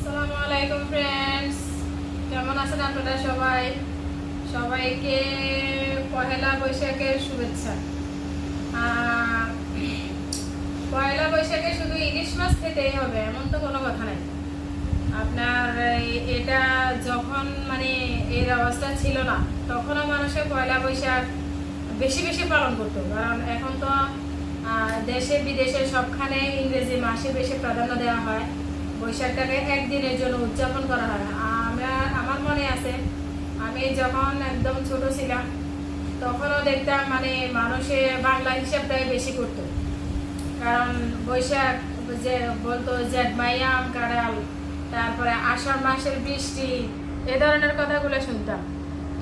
আসসালামু আলাইকুম ফ্রেন্ডস, কেমন আছেন আপনারা সবাই? সবাইকে পহেলা বৈশাখের শুভেচ্ছা। আহ, পয়লা বৈশাখে শুধু ইলিশ মাছ খেতেই হবে এমন তো কোনো কথা নাই। আপনার এটা যখন মানে এর অবস্থা ছিল না, তখনও মানুষের পয়লা বৈশাখ বেশি বেশি পালন করতো, কারণ এখন তো দেশে বিদেশে সবখানে ইংরেজি মাসে বেশি প্রাধান্য দেওয়া হয়। বৈশাখটাকে একদিনের জন্য উদযাপন করা হয়। আমার মনে আছে, আমি যখন একদম ছোট ছিলাম তখনও দেখতাম মানে মানুষে বাংলা হিসাবটাই বেশি করতো, কারণ বৈশাখ যে বলতো জেঠ মাইয়া আম কাঁড়াল, তারপরে আষাঢ় মাসের বৃষ্টি, এ ধরনের কথাগুলো শুনতাম।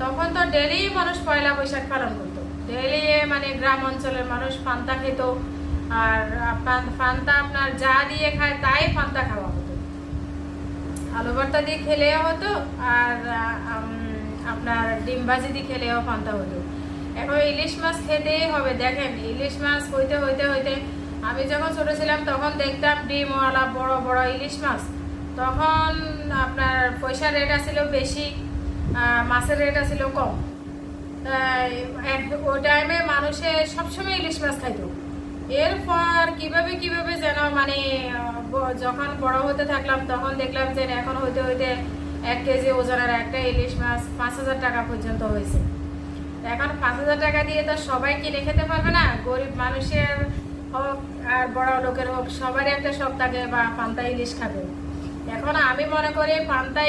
তখন তো ডেলি মানুষ পয়লা বৈশাখ পালন করতো। ডেলি মানে গ্রাম অঞ্চলের মানুষ পান্তা খেত, আর পান্তা আপনার যা দিয়ে খায় তাই পান্তা খাওয়া হতো। আলু ভর্তা দিয়ে খেলেও হতো, আর আপনার ডিম ভাজি দিয়ে খেলেও পান্তা হতো। এখন ইলিশ মাছ খেতেই হবে। দেখেন, ইলিশ মাছ হইতে হইতে হইতে আমি যখন ছোট ছিলাম তখন দেখতাম ডিমওয়ালা বড় বড় ইলিশ মাছ। তখন আপনার পয়সার রেট ছিল বেশি, মাছের রেট ছিল কম। ওই টাইমে মানুষে সবসময় ইলিশ মাছ খাইতো। এরপর কিভাবে কিভাবে যেন মানে যখন বড় হতে থাকলাম তখন দেখলাম যে এখন হইতে হইতে 1 কেজি ওজনের একটা ইলিশ মাছ 5,000 টাকা পর্যন্ত হয়েছে। এখন 5,000 টাকা দিয়ে তো সবাই কিনে খেতে পারবে না। গরিব মানুষের হোক আর বড় লোকের হোক, সবারই একটা শখ থাকে বা পান্তা ইলিশ খাবে। এখন আমি মনে করি পান্তা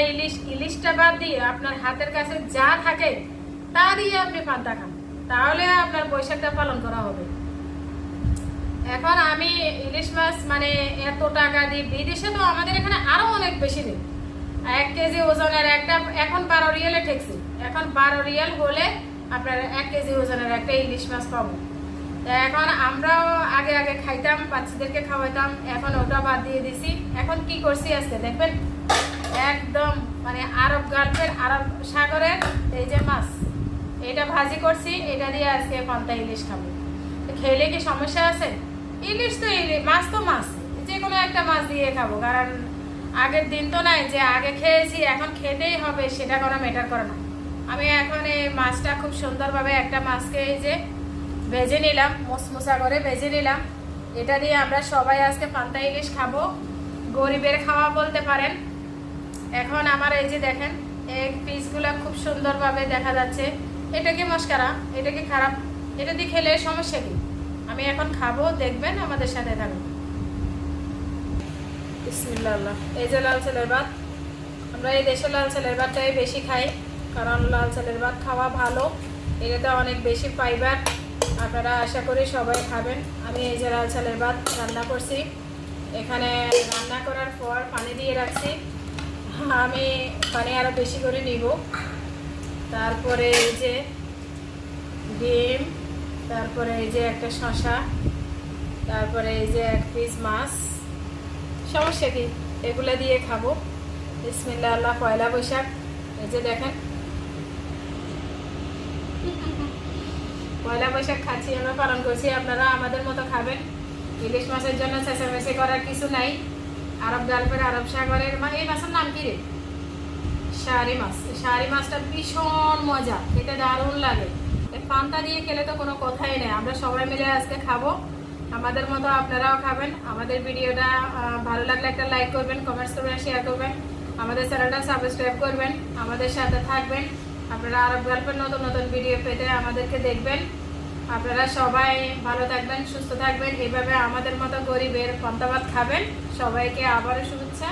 ইলিশটা বাদ দিয়ে আপনার হাতের কাছে যা থাকে তা দিয়ে আপনি পান্তা খান, তাহলে আপনার বৈশাখটা পালন করা হবে। এখন আমি ইলিশ মাছ মানে এত টাকা দিই, বিদেশে তো আমাদের এখানে আরো অনেক বেশি দিই। 1 কেজি ওজনের একটা এখন 12 রিয়ালে ঠেকছি। এখন 12 রিয়াল হলে আপনার 1 কেজি ওজনের একটা ইলিশ মাছ পাবো। এখন আমরাও আগে আগে খাইতাম, বাচ্চাদেরকে খাওয়াইতাম, এখন ওটা বাদ দিয়ে দিছি। এখন কি করছি আজকে দেখবেন, একদম মানে আরব গালফের আরব সাগরের এই যে মাছ, এটা ভাজি করছি, এটা দিয়ে আজকে পান্তা ইলিশ খাবো। খেলে কি সমস্যা আছে? ইলিশ তো ইলিশ, মাছ তো মাছ, যে কোনো একটা মাছ দিয়ে খাবো। কারণ আগের দিন তো নাই যে আগে খেয়েছি এখন খেতেই হবে, সেটা কোনো ম্যাটার করে না। আমি এখন এই মাছটা খুব সুন্দরভাবে একটা মাছকে এই যে ভেজে নিলাম, মুসমুসা করে ভেজে নিলাম। এটা দিয়ে আমরা সবাই আজকে পান্তা ইলিশ খাবো, গরিবের খাওয়া বলতে পারেন। এখন আমার এই যে দেখেন এই পিসগুলো খুব সুন্দরভাবে দেখা যাচ্ছে। এটা কি মস্কারা? এটা কি খারাপ? এটা দিয়ে খেলে সমস্যা কি? আমি এখন খাবো, দেখবেন, আমাদের সাথে থাকবেন। বিসমিল্লাহ। এই যে লাল চালের ভাত, আমরা এই দেশে লাল চালের ভাতটাই বেশি খাই, কারণ লাল চালের ভাত খাওয়া ভালো, এটাতে অনেক বেশি ফাইবার। আপনারা আশা করি সবাই খাবেন। আমি এই যে লাল চালের ভাত রান্না করছি, এখানে রান্না করার পর পানি দিয়ে রাখছি। আমি পানি আরও বেশি করে নিব। তারপরে এই যে ডিম, তারপরে এই যে একটা শসা, তারপরে এই যে 1 পিস মাছ। সমস্যা কি? এগুলো দিয়ে খাবো। বিসমিল্লাহ, আল্লাহ, পয়লা বৈশাখ। এই যে দেখেন পয়লা বৈশাখ খাচ্ছি, আমরা পালন করছি, আপনারা আমাদের মতো খাবেন। ইলিশ মাছের জন্য চেঁচামেচি করার কিছু নাই। আরব গালফের আরব সাগরের এই মাছের নাম কি রে? শাড়ি মাছ। শাড়ি মাছটা ভীষণ মজা, খেতে দারুণ লাগে। পান্তা দিয়ে খেলে তো কোনো কথাই নেই। আমরা সবাই মিলে আজকে খাবো, আমাদের মতো আপনারাও খাবেন। আমাদের ভিডিওটা ভালো লাগলে একটা লাইক করবেন, কমেন্টস করবেন, শেয়ার করবেন, আমাদের চ্যানেলটা সাবস্ক্রাইব করবেন, আমাদের সাথে থাকবেন। আপনারা আরব গল্পের নতুন নতুন ভিডিও পেতে আমাদেরকে দেখবেন। আপনারা সবাই ভালো থাকবেন, সুস্থ থাকবেন, এইভাবে আমাদের মতো গরিবের পান্তা ভাত খাবেন। সবাইকে আবারও শুভেচ্ছা।